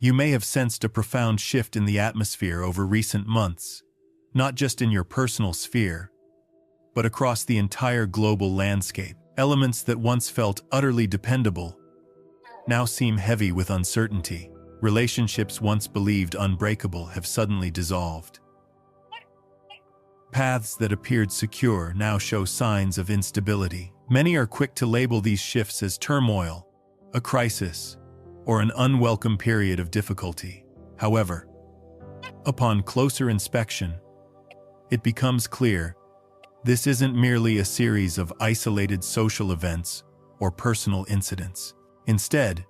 You may have sensed a profound shift in the atmosphere over recent months, not just in your personal sphere, but across the entire global landscape. Elements that once felt utterly dependable now seem heavy with uncertainty. Relationships once believed unbreakable have suddenly dissolved. Paths that appeared secure now show signs of instability. Many are quick to label these shifts as turmoil, a crisis, or an unwelcome period of difficulty. However, upon closer inspection, it becomes clear this isn't merely a series of isolated social events or personal incidents. Instead,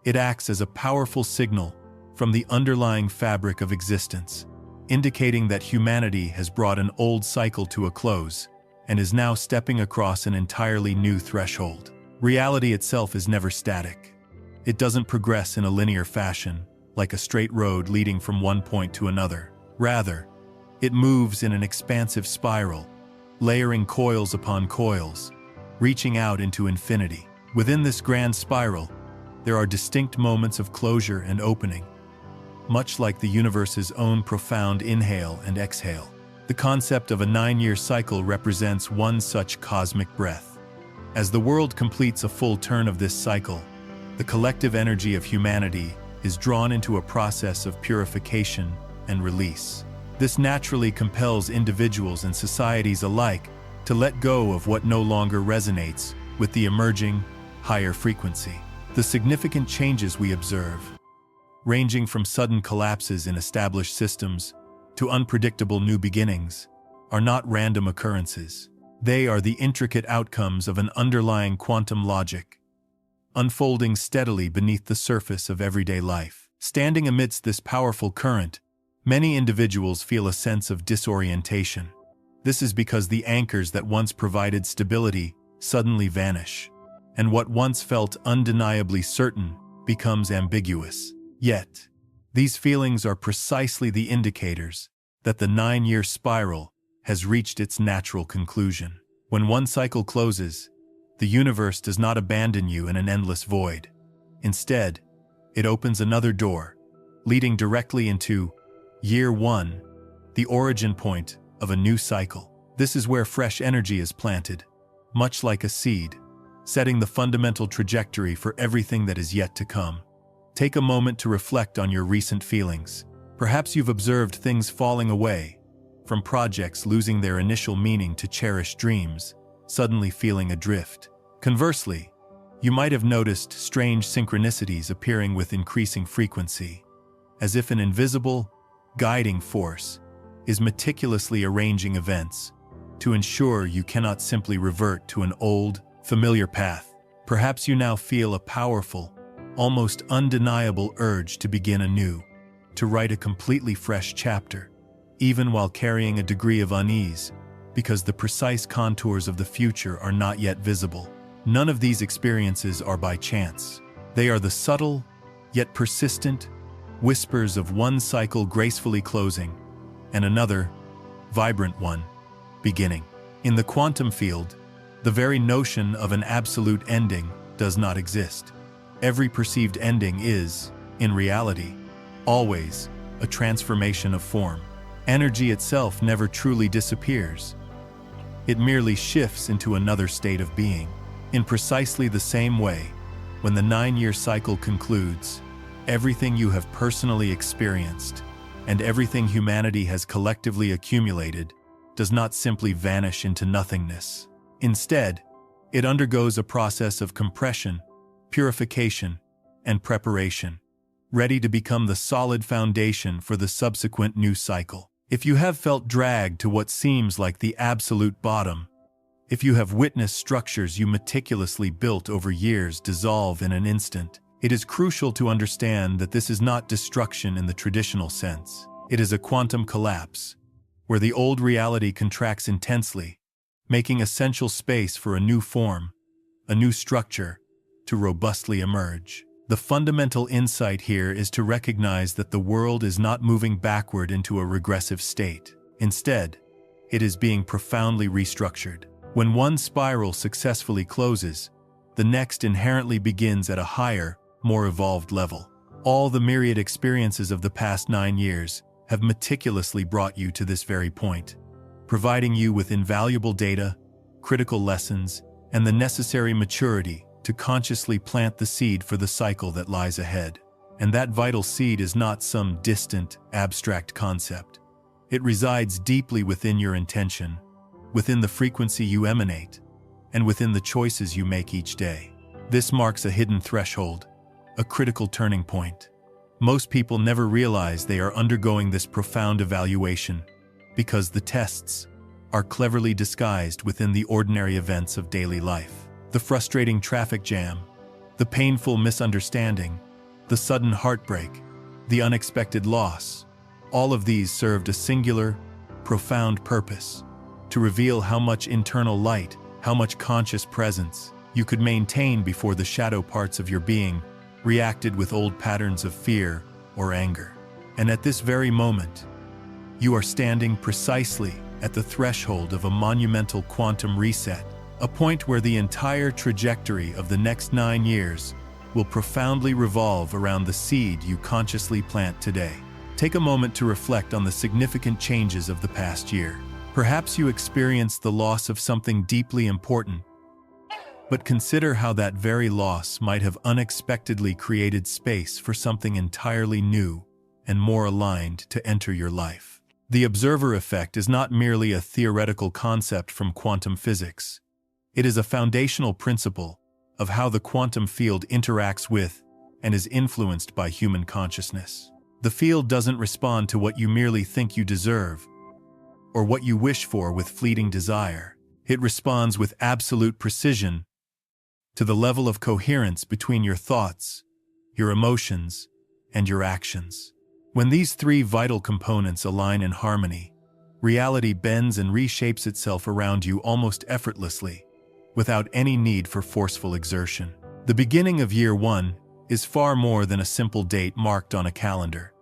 it acts as a powerful signal from the underlying fabric of existence, indicating that humanity has brought an old cycle to a close and is now stepping across an entirely new threshold. Reality itself is never static. It doesn't progress in a linear fashion, like a straight road leading from one point to another. Rather, it moves in an expansive spiral, layering coils upon coils, reaching out into infinity. Within this grand spiral, there are distinct moments of closure and opening, much like the universe's own profound inhale and exhale. The concept of a 9-year cycle represents one such cosmic breath. As the world completes a full turn of this cycle, the collective energy of humanity is drawn into a process of purification and release. This naturally compels individuals and societies alike to let go of what no longer resonates with the emerging, higher frequency. The significant changes we observe, ranging from sudden collapses in established systems to unpredictable new beginnings, are not random occurrences. They are the intricate outcomes of an underlying quantum logic, unfolding steadily beneath the surface of everyday life. Standing amidst this powerful current, many individuals feel a sense of disorientation. This is because the anchors that once provided stability suddenly vanish, and what once felt undeniably certain becomes ambiguous. Yet, these feelings are precisely the indicators that the 9-year spiral has reached its natural conclusion. When one cycle closes, the universe does not abandon you in an endless void. Instead, it opens another door, leading directly into Year 1, the origin point of a new cycle. This is where fresh energy is planted, much like a seed, setting the fundamental trajectory for everything that is yet to come. Take a moment to reflect on your recent feelings. Perhaps you've observed things falling away, from projects losing their initial meaning to cherished dreams suddenly feeling adrift. Conversely, you might have noticed strange synchronicities appearing with increasing frequency, as if an invisible, guiding force is meticulously arranging events to ensure you cannot simply revert to an old, familiar path. Perhaps you now feel a powerful, almost undeniable urge to begin anew, to write a completely fresh chapter, even while carrying a degree of unease, because the precise contours of the future are not yet visible. None of these experiences are by chance. They are the subtle, yet persistent, whispers of one cycle gracefully closing, and another, vibrant one, beginning. In the quantum field, the very notion of an absolute ending does not exist. Every perceived ending is, in reality, always a transformation of form. Energy itself never truly disappears. It merely shifts into another state of being. In precisely the same way, when the 9-year cycle concludes, everything you have personally experienced and everything humanity has collectively accumulated does not simply vanish into nothingness. Instead, it undergoes a process of compression, purification, and preparation, ready to become the solid foundation for the subsequent new cycle. If you have felt dragged to what seems like the absolute bottom, if you have witnessed structures you meticulously built over years dissolve in an instant, it is crucial to understand that this is not destruction in the traditional sense. It is a quantum collapse, where the old reality contracts intensely, making essential space for a new form, a new structure, to robustly emerge. The fundamental insight here is to recognize that the world is not moving backward into a regressive state. Instead, it is being profoundly restructured. When one spiral successfully closes, the next inherently begins at a higher, more evolved level. All the myriad experiences of the past 9 years have meticulously brought you to this very point, providing you with invaluable data, critical lessons, and the necessary maturity to consciously plant the seed for the cycle that lies ahead. And that vital seed is not some distant, abstract concept. It resides deeply within your intention, within the frequency you emanate, and within the choices you make each day. This marks a hidden threshold, a critical turning point. Most people never realize they are undergoing this profound evaluation because the tests are cleverly disguised within the ordinary events of daily life. The frustrating traffic jam, the painful misunderstanding, the sudden heartbreak, the unexpected loss, all of these served a singular, profound purpose: to reveal how much internal light, how much conscious presence you could maintain before the shadow parts of your being reacted with old patterns of fear or anger. And at this very moment, you are standing precisely at the threshold of a monumental quantum reset, a point where the entire trajectory of the next 9 years will profoundly revolve around the seed you consciously plant today. Take a moment to reflect on the significant changes of the past year. Perhaps you experienced the loss of something deeply important, but consider how that very loss might have unexpectedly created space for something entirely new and more aligned to enter your life. The observer effect is not merely a theoretical concept from quantum physics. It is a foundational principle of how the quantum field interacts with and is influenced by human consciousness. The field doesn't respond to what you merely think you deserve or what you wish for with fleeting desire. It responds with absolute precision to the level of coherence between your thoughts, your emotions, and your actions. When these three vital components align in harmony, reality bends and reshapes itself around you almost effortlessly, without any need for forceful exertion. The beginning of year 1 is far more than a simple date marked on a calendar.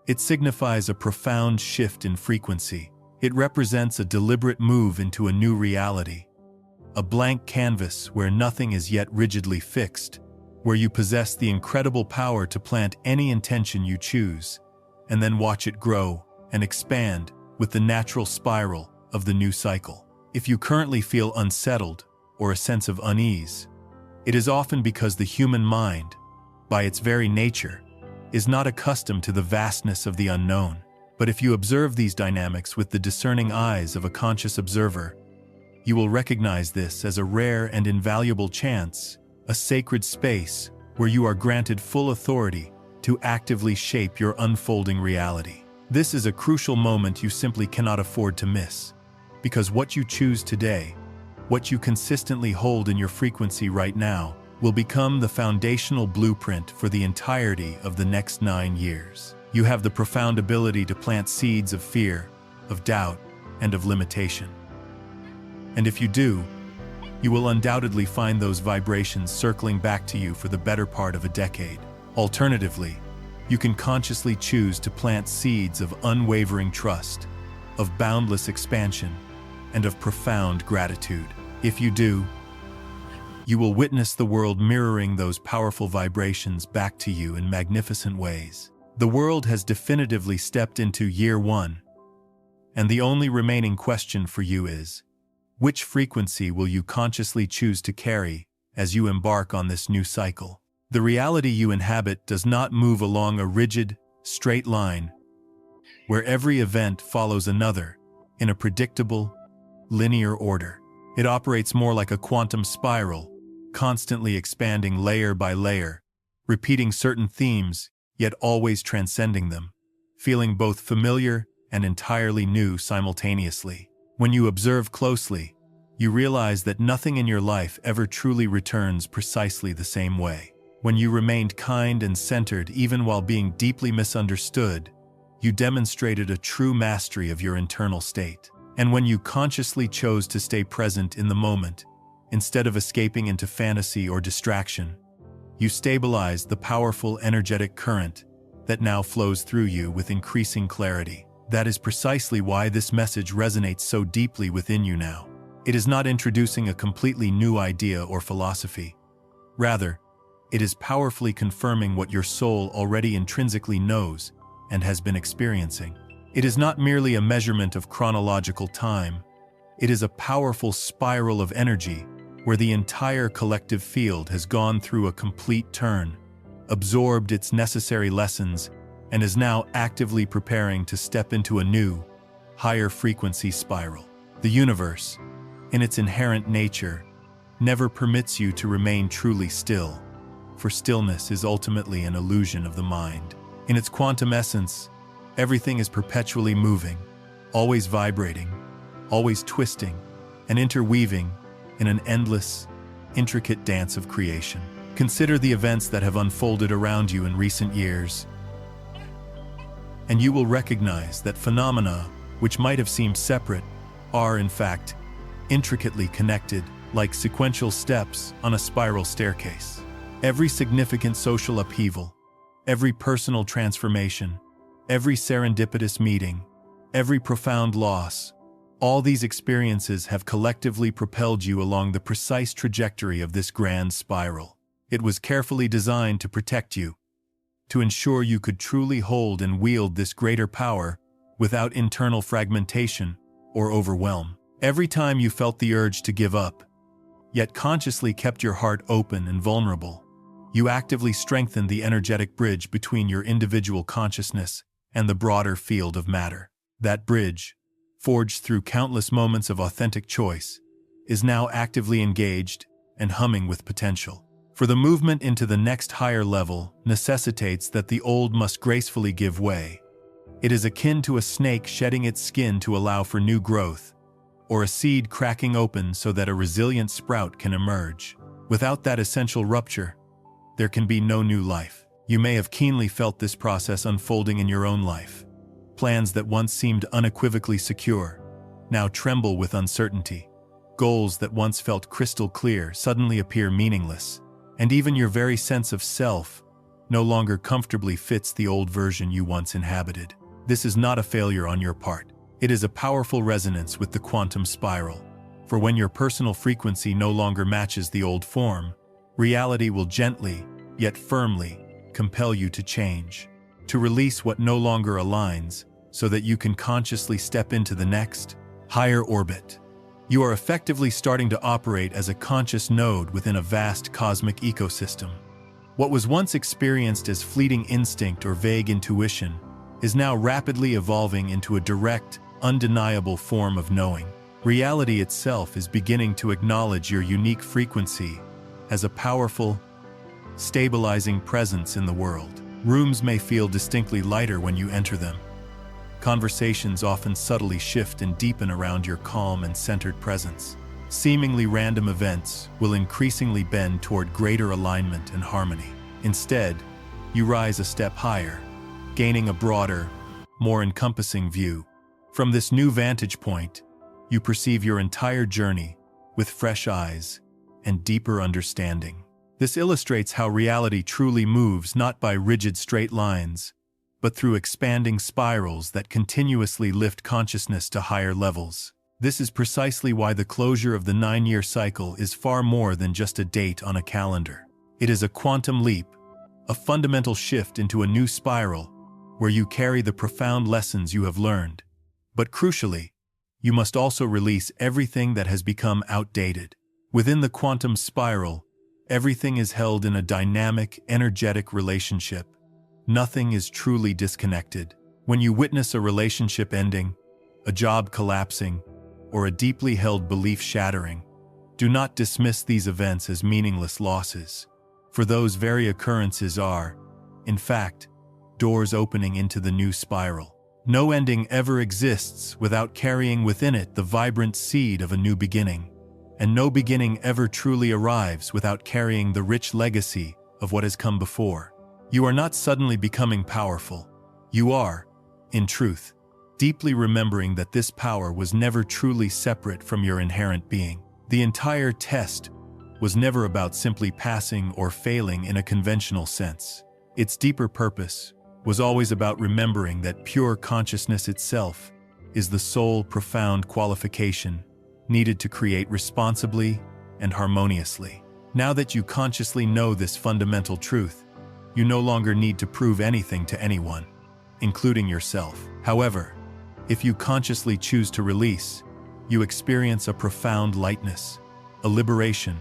It signifies a profound shift in frequency. It represents a deliberate move into a new reality, a blank canvas where nothing is yet rigidly fixed, where you possess the incredible power to plant any intention you choose, and then watch it grow and expand with the natural spiral of the new cycle. If you currently feel unsettled or a sense of unease, it is often because the human mind, by its very nature, is not accustomed to the vastness of the unknown. But if you observe these dynamics with the discerning eyes of a conscious observer, you will recognize this as a rare and invaluable chance, a sacred space where you are granted full authority to actively shape your unfolding reality. This is a crucial moment you simply cannot afford to miss, because what you choose today, what you consistently hold in your frequency right now, will become the foundational blueprint for the entirety of the next 9 years. You have the profound ability to plant seeds of fear, of doubt, and of limitation. And if you do, you will undoubtedly find those vibrations circling back to you for the better part of a decade. Alternatively, you can consciously choose to plant seeds of unwavering trust, of boundless expansion, and of profound gratitude. If you do, you will witness the world mirroring those powerful vibrations back to you in magnificent ways. The world has definitively stepped into year 1, and the only remaining question for you is, which frequency will you consciously choose to carry as you embark on this new cycle? The reality you inhabit does not move along a rigid, straight line, where every event follows another in a predictable, linear order. It operates more like a quantum spiral, constantly expanding layer by layer, repeating certain themes, yet always transcending them, feeling both familiar and entirely new simultaneously. When you observe closely, you realize that nothing in your life ever truly returns precisely the same way. When you remained kind and centered even while being deeply misunderstood, you demonstrated a true mastery of your internal state. And when you consciously chose to stay present in the moment, instead of escaping into fantasy or distraction, you stabilized the powerful energetic current that now flows through you with increasing clarity. That is precisely why this message resonates so deeply within you now. It is not introducing a completely new idea or philosophy. Rather, It is powerfully confirming what your soul already intrinsically knows and has been experiencing. It is not merely a measurement of chronological time. It is a powerful spiral of energy where the entire collective field has gone through a complete turn, absorbed its necessary lessons, and is now actively preparing to step into a new, higher frequency spiral. The universe, in its inherent nature, never permits you to remain truly still, for stillness is ultimately an illusion of the mind. In its quantum essence, everything is perpetually moving, always vibrating, always twisting, and interweaving in an endless, intricate dance of creation. Consider the events that have unfolded around you in recent years, and you will recognize that phenomena, which might have seemed separate, are in fact intricately connected, like sequential steps on a spiral staircase. Every significant social upheaval, every personal transformation, every serendipitous meeting, every profound loss, all these experiences have collectively propelled you along the precise trajectory of this grand spiral. It was carefully designed to protect you, to ensure you could truly hold and wield this greater power without internal fragmentation or overwhelm. Every time you felt the urge to give up, yet consciously kept your heart open and vulnerable, you actively strengthened the energetic bridge between your individual consciousness and the broader field of matter. That bridge, forged through countless moments of authentic choice, is now actively engaged and humming with potential. For the movement into the next higher level necessitates that the old must gracefully give way. It is akin to a snake shedding its skin to allow for new growth, or a seed cracking open so that a resilient sprout can emerge. Without that essential rupture, there can be no new life. You may have keenly felt this process unfolding in your own life. Plans that once seemed unequivocally secure now tremble with uncertainty. Goals that once felt crystal clear suddenly appear meaningless, and even your very sense of self no longer comfortably fits the old version you once inhabited. This is not a failure on your part. It is a powerful resonance with the quantum spiral. For when your personal frequency no longer matches the old form, reality will gently, yet firmly, compel you to change, to release what no longer aligns, so that you can consciously step into the next, higher orbit. You are effectively starting to operate as a conscious node within a vast cosmic ecosystem. What was once experienced as fleeting instinct or vague intuition is now rapidly evolving into a direct, undeniable form of knowing. Reality itself is beginning to acknowledge your unique frequency as a powerful, stabilizing presence in the world. Rooms may feel distinctly lighter when you enter them. Conversations often subtly shift and deepen around your calm and centered presence. Seemingly random events will increasingly bend toward greater alignment and harmony. Instead, you rise a step higher, gaining a broader, more encompassing view. From this new vantage point, you perceive your entire journey with fresh eyes and deeper understanding. This illustrates how reality truly moves not by rigid straight lines, but through expanding spirals that continuously lift consciousness to higher levels. This is precisely why the closure of the 9-year cycle is far more than just a date on a calendar. It is a quantum leap, a fundamental shift into a new spiral where you carry the profound lessons you have learned. But crucially, you must also release everything that has become outdated. Within the quantum spiral, everything is held in a dynamic, energetic relationship. Nothing is truly disconnected. When you witness a relationship ending, a job collapsing, or a deeply held belief shattering, do not dismiss these events as meaningless losses. For those very occurrences are, in fact, doors opening into the new spiral. No ending ever exists without carrying within it the vibrant seed of a new beginning, and no beginning ever truly arrives without carrying the rich legacy of what has come before. You are not suddenly becoming powerful. You are, in truth, deeply remembering that this power was never truly separate from your inherent being. The entire test was never about simply passing or failing in a conventional sense. Its deeper purpose was always about remembering that pure consciousness itself is the sole profound qualification needed to create responsibly and harmoniously. Now that you consciously know this fundamental truth, you no longer need to prove anything to anyone, including yourself. However, if you consciously choose to release, you experience a profound lightness, a liberation,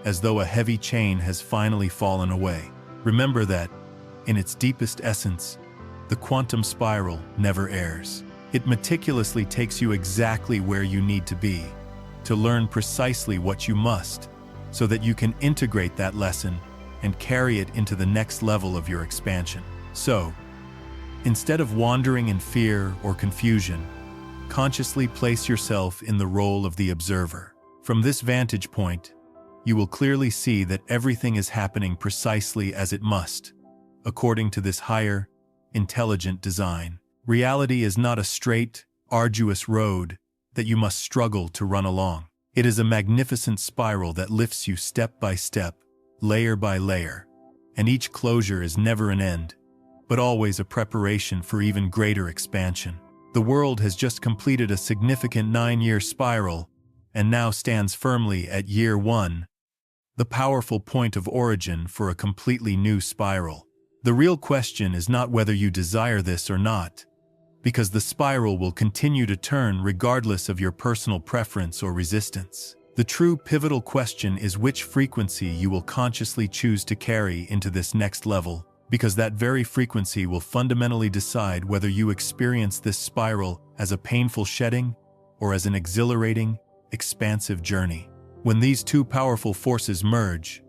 as though a heavy chain has finally fallen away. Remember that, in its deepest essence, the quantum spiral never errs. It meticulously takes you exactly where you need to be, to learn precisely what you must, so that you can integrate that lesson and carry it into the next level of your expansion. So, instead of wandering in fear or confusion, consciously place yourself in the role of the observer. From this vantage point, you will clearly see that everything is happening precisely as it must, according to this higher, intelligent design. Reality is not a straight, arduous road that you must struggle to run along. It is a magnificent spiral that lifts you step by step, layer by layer, and each closure is never an end, but always a preparation for even greater expansion. The world has just completed a significant 9-year spiral and now stands firmly at year 1, the powerful point of origin for a completely new spiral. The real question is not whether you desire this or not, because the spiral will continue to turn regardless of your personal preference or resistance. The true pivotal question is which frequency you will consciously choose to carry into this next level, because that very frequency will fundamentally decide whether you experience this spiral as a painful shedding or as an exhilarating, expansive journey. When these two powerful forces merge,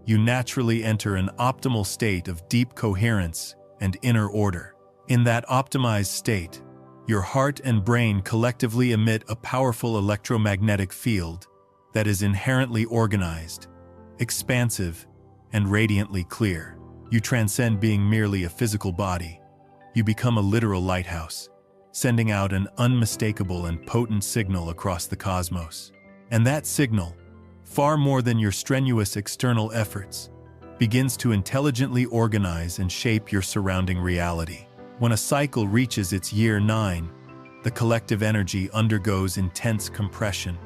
you naturally enter an optimal state of deep coherence and inner order. In that optimized state, your heart and brain collectively emit a powerful electromagnetic field that is inherently organized, expansive, and radiantly clear. You transcend being merely a physical body. You become a literal lighthouse, sending out an unmistakable and potent signal across the cosmos. And that signal, far more than your strenuous external efforts, begins to intelligently organize and shape your surrounding reality. When a cycle reaches its year 9, the collective energy undergoes intense compression,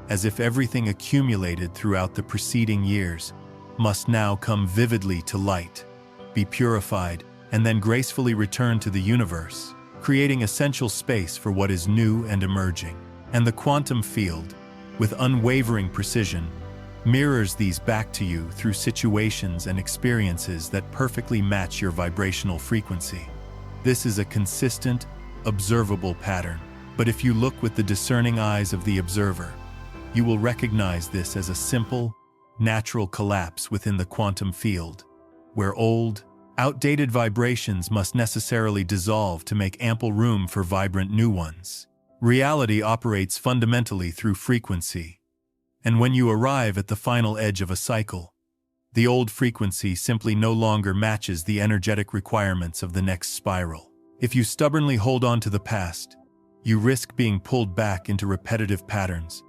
as if everything accumulated throughout the preceding years must now come vividly to light, be purified, and then gracefully return to the universe, creating essential space for what is new and emerging. And the quantum field, with unwavering precision, mirrors these back to you through situations and experiences that perfectly match your vibrational frequency. This is a consistent, observable pattern. But if you look with the discerning eyes of the observer, you will recognize this as a simple, natural collapse within the quantum field, where old, outdated vibrations must necessarily dissolve to make ample room for vibrant new ones. Reality operates fundamentally through frequency, and when you arrive at the final edge of a cycle, the old frequency simply no longer matches the energetic requirements of the next spiral. If you stubbornly hold on to the past, you risk being pulled back into repetitive patterns,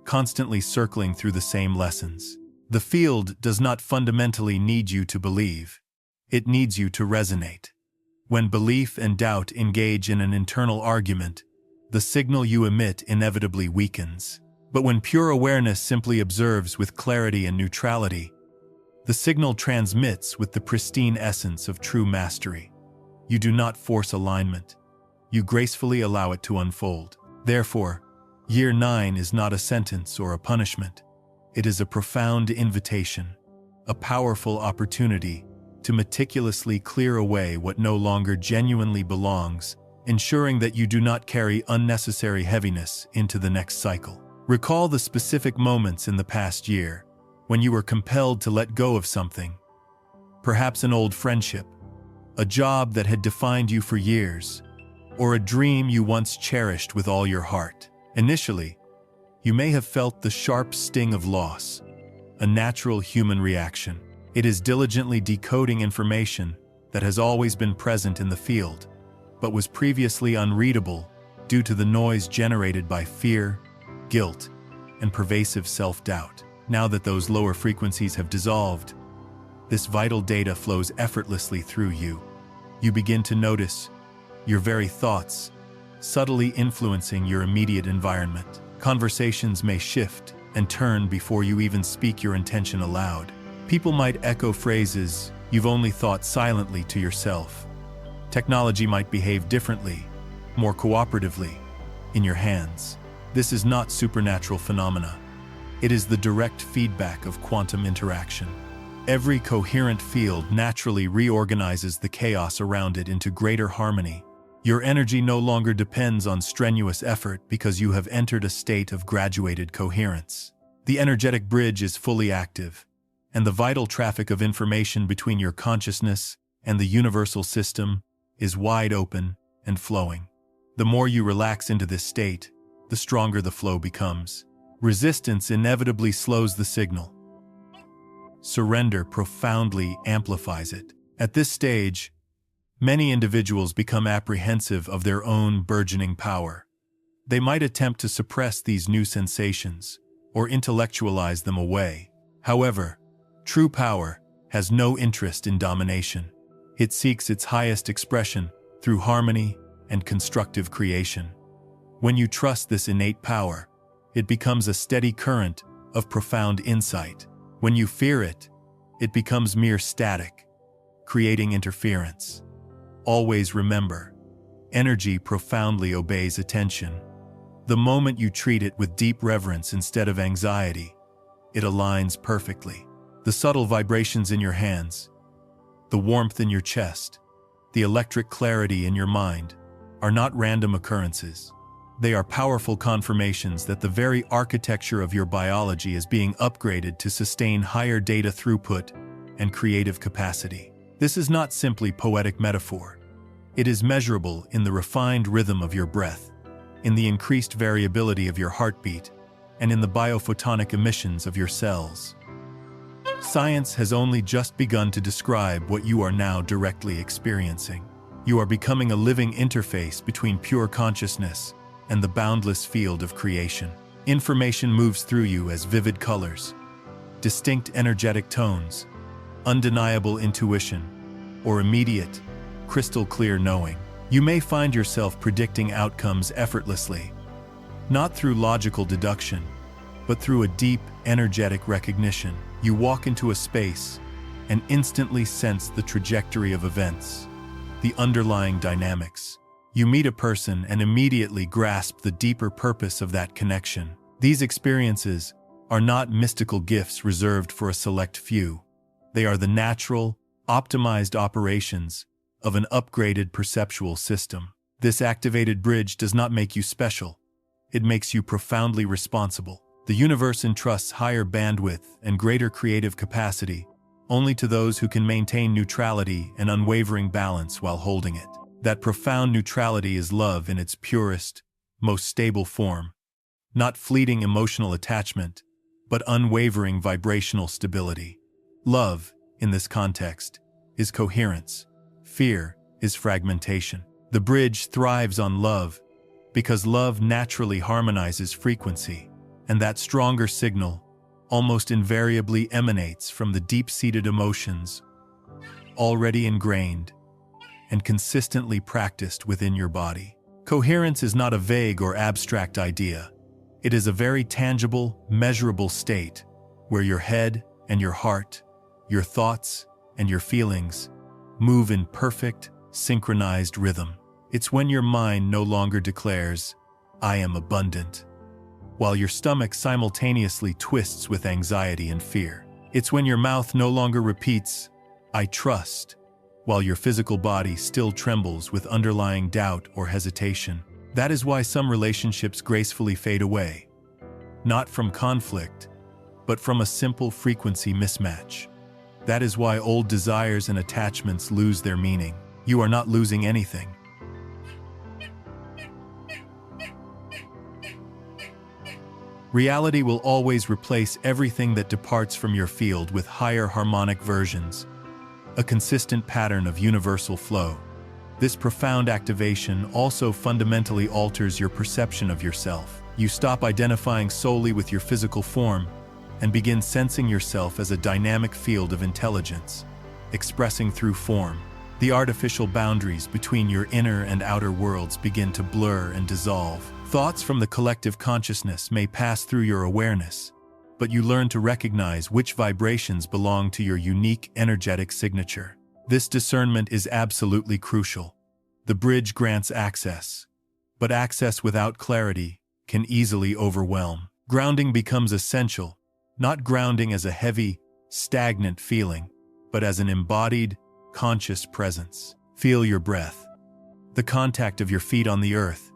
constantly circling through the same lessons. The field does not fundamentally need you to believe. It needs you to resonate. When belief and doubt engage in an internal argument, the signal you emit inevitably weakens. But when pure awareness simply observes with clarity and neutrality, the signal transmits with the pristine essence of true mastery. You do not force alignment. You gracefully allow it to unfold. Therefore, year 9 is not a sentence or a punishment. It is a profound invitation, a powerful opportunity to meticulously clear away what no longer genuinely belongs, ensuring that you do not carry unnecessary heaviness into the next cycle. Recall the specific moments in the past year when you were compelled to let go of something, perhaps an old friendship, a job that had defined you for years, or a dream you once cherished with all your heart. Initially, you may have felt the sharp sting of loss, a natural human reaction. It is diligently decoding information that has always been present in the field, but was previously unreadable due to the noise generated by fear, guilt, and pervasive self-doubt. Now that those lower frequencies have dissolved, this vital data flows effortlessly through you. You begin to notice your very thoughts subtly influencing your immediate environment. Conversations may shift, and turn before you even speak your intention aloud. People might echo phrases you've only thought silently to yourself. Technology might behave differently, more cooperatively, in your hands. This is not supernatural phenomena. It is the direct feedback of quantum interaction. Every coherent field naturally reorganizes the chaos around it into greater harmony. Your energy no longer depends on strenuous effort because you have entered a state of graduated coherence. The energetic bridge is fully active, and the vital traffic of information between your consciousness and the universal system is wide open and flowing. The more you relax into this state, the stronger the flow becomes. Resistance inevitably slows the signal. Surrender profoundly amplifies it. At this stage, many individuals become apprehensive of their own burgeoning power. They might attempt to suppress these new sensations or intellectualize them away. However, true power has no interest in domination. It seeks its highest expression through harmony and constructive creation. When you trust this innate power, it becomes a steady current of profound insight. When you fear it, it becomes mere static, creating interference. Always remember, energy profoundly obeys attention. The moment you treat it with deep reverence instead of anxiety, it aligns perfectly. The subtle vibrations in your hands, the warmth in your chest, the electric clarity in your mind are not random occurrences. They are powerful confirmations that the very architecture of your biology is being upgraded to sustain higher data throughput and creative capacity. This is not simply poetic metaphor. It is measurable in the refined rhythm of your breath, in the increased variability of your heartbeat, and in the biophotonic emissions of your cells. Science has only just begun to describe what you are now directly experiencing. You are becoming a living interface between pure consciousness and the boundless field of creation. Information moves through you as vivid colors, distinct energetic tones, undeniable intuition, or immediate, crystal-clear knowing. You may find yourself predicting outcomes effortlessly, not through logical deduction, but through a deep, energetic recognition. You walk into a space and instantly sense the trajectory of events, the underlying dynamics. You meet a person and immediately grasp the deeper purpose of that connection. These experiences are not mystical gifts reserved for a select few. They are the natural, optimized operations of an upgraded perceptual system. This activated bridge does not make you special. It makes you profoundly responsible. The universe entrusts higher bandwidth and greater creative capacity only to those who can maintain neutrality and unwavering balance while holding it. That profound neutrality is love in its purest, most stable form. Not fleeting emotional attachment, but unwavering vibrational stability. Love, in this context, is coherence. Fear is fragmentation. The bridge thrives on love because love naturally harmonizes frequency, and that stronger signal almost invariably emanates from the deep-seated emotions already ingrained and consistently practiced within your body. Coherence is not a vague or abstract idea. It is a very tangible, measurable state where your head and your heart, your thoughts and your feelings move in perfect, synchronized rhythm. It's when your mind no longer declares, "I am abundant," while your stomach simultaneously twists with anxiety and fear. It's when your mouth no longer repeats, "I trust," while your physical body still trembles with underlying doubt or hesitation. That is why some relationships gracefully fade away, not from conflict, but from a simple frequency mismatch. That is why old desires and attachments lose their meaning. You are not losing anything. Reality will always replace everything that departs from your field with higher harmonic versions, a consistent pattern of universal flow. This profound activation also fundamentally alters your perception of yourself. You stop identifying solely with your physical form and begin sensing yourself as a dynamic field of intelligence, expressing through form. The artificial boundaries between your inner and outer worlds begin to blur and dissolve. Thoughts from the collective consciousness may pass through your awareness, but you learn to recognize which vibrations belong to your unique energetic signature. This discernment is absolutely crucial. The bridge grants access, but access without clarity can easily overwhelm. Grounding becomes essential, not grounding as a heavy, stagnant feeling, but as an embodied, conscious presence. Feel your breath, the contact of your feet on the earth,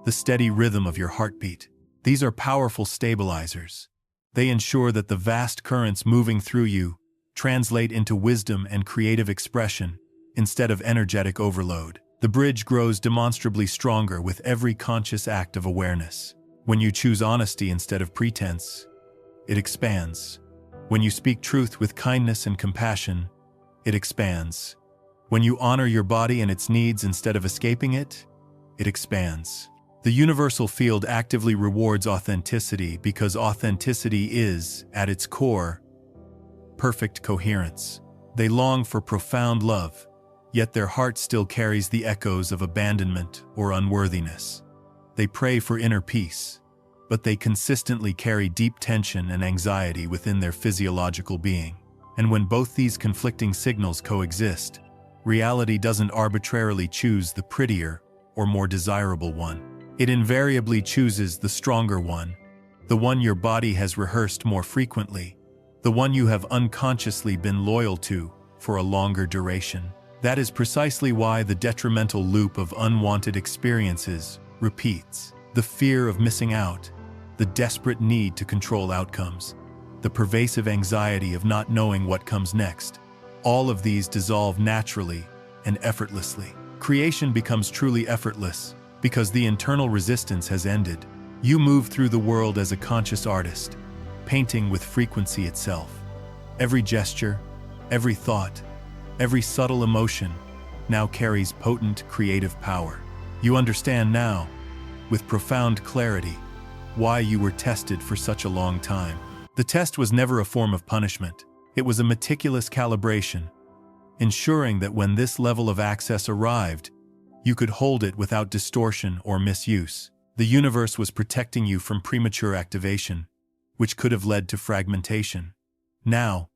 the steady rhythm of your heartbeat. These are powerful stabilizers. They ensure that the vast currents moving through you translate into wisdom and creative expression instead of energetic overload. The bridge grows demonstrably stronger with every conscious act of awareness. When you choose honesty instead of pretense, it expands. When you speak truth with kindness and compassion, it expands. When you honor your body and its needs instead of escaping it, it expands. The universal field actively rewards authenticity because authenticity is, at its core, perfect coherence. They long for profound love, yet their heart still carries the echoes of abandonment or unworthiness. They pray for inner peace, but they consistently carry deep tension and anxiety within their physiological being. And when both these conflicting signals coexist, reality doesn't arbitrarily choose the prettier or more desirable one. It invariably chooses the stronger one, the one your body has rehearsed more frequently, the one you have unconsciously been loyal to for a longer duration. That is precisely why the detrimental loop of unwanted experiences repeats. The fear of missing out, the desperate need to control outcomes, the pervasive anxiety of not knowing what comes next. All of these dissolve naturally and effortlessly. Creation becomes truly effortless because the internal resistance has ended. You move through the world as a conscious artist, painting with frequency itself. Every gesture, every thought, every subtle emotion now carries potent creative power. You understand now, with profound clarity, why you were tested for such a long time. The test was never a form of punishment. It was a meticulous calibration, ensuring that when this level of access arrived, you could hold it without distortion or misuse. The universe was protecting you from premature activation, which could have led to fragmentation. Now,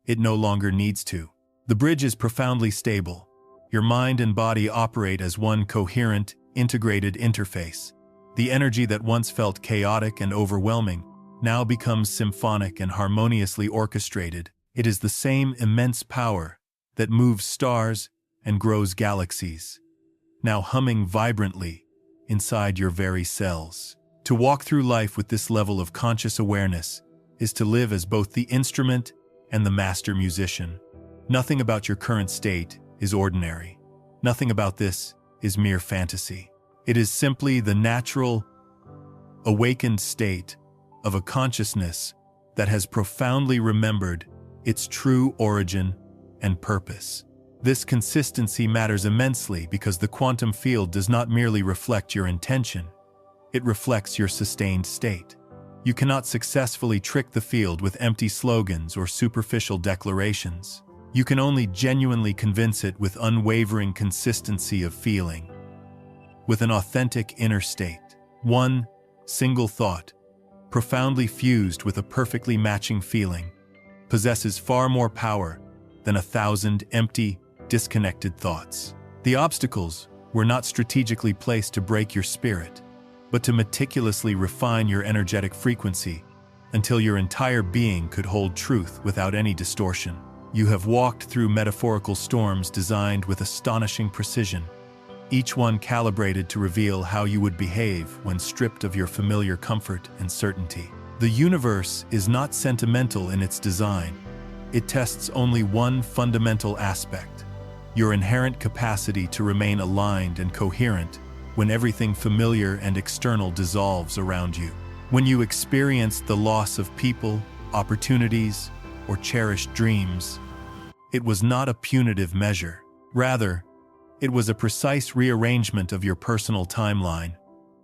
it no longer needs to. The bridge is profoundly stable. Your mind and body operate as one coherent, integrated interface. The energy that once felt chaotic and overwhelming now becomes symphonic and harmoniously orchestrated. It is the same immense power that moves stars and grows galaxies, now humming vibrantly inside your very cells. To walk through life with this level of conscious awareness is to live as both the instrument and the master musician. Nothing about your current state is ordinary. Nothing about this is mere fantasy. It is simply the natural, awakened state of a consciousness that has profoundly remembered its true origin and purpose. This consistency matters immensely because the quantum field does not merely reflect your intention, it reflects your sustained state. You cannot successfully trick the field with empty slogans or superficial declarations. You can only genuinely convince it with unwavering consistency of feeling, with an authentic inner state. One single thought, profoundly fused with a perfectly matching feeling, possesses far more power than 1,000 empty, disconnected thoughts. The obstacles were not strategically placed to break your spirit, but to meticulously refine your energetic frequency until your entire being could hold truth without any distortion. You have walked through metaphorical storms designed with astonishing precision, each one calibrated to reveal how you would behave when stripped of your familiar comfort and certainty. The universe is not sentimental in its design. It tests only one fundamental aspect: your inherent capacity to remain aligned and coherent when everything familiar and external dissolves around you. When you experienced the loss of people, opportunities, or cherished dreams, it was not a punitive measure. Rather, it was a precise rearrangement of your personal timeline,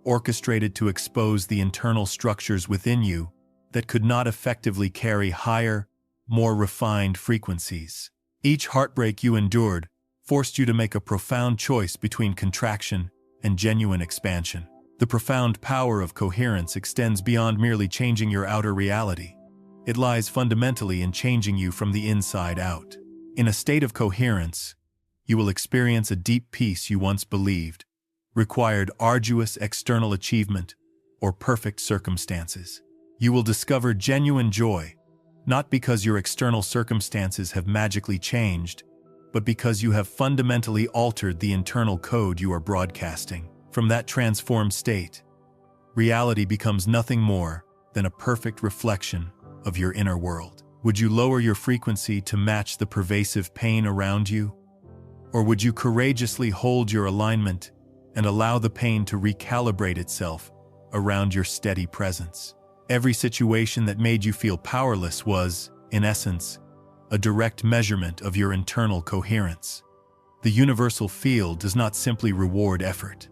orchestrated to expose the internal structures within you that could not effectively carry higher, more refined frequencies. Each heartbreak you endured forced you to make a profound choice between contraction and genuine expansion. The profound power of coherence extends beyond merely changing your outer reality. It lies fundamentally in changing you from the inside out. In a state of coherence, you will experience a deep peace you once believed required arduous external achievement or perfect circumstances. You will discover genuine joy, not because your external circumstances have magically changed, but because you have fundamentally altered the internal code you are broadcasting. From that transformed state, reality becomes nothing more than a perfect reflection of your inner world. Would you lower your frequency to match the pervasive pain around you? Or would you courageously hold your alignment and allow the pain to recalibrate itself around your steady presence? Every situation that made you feel powerless was, in essence, a direct measurement of your internal coherence. The universal field does not simply reward effort.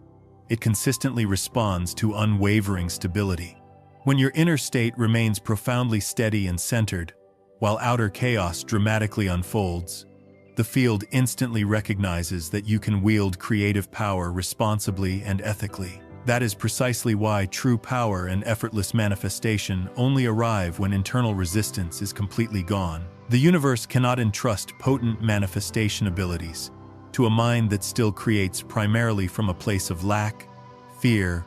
It consistently responds to unwavering stability. When your inner state remains profoundly steady and centered, while outer chaos dramatically unfolds, the field instantly recognizes that you can wield creative power responsibly and ethically. That is precisely why true power and effortless manifestation only arrive when internal resistance is completely gone. The universe cannot entrust potent manifestation abilities to a mind that still creates primarily from a place of lack, fear,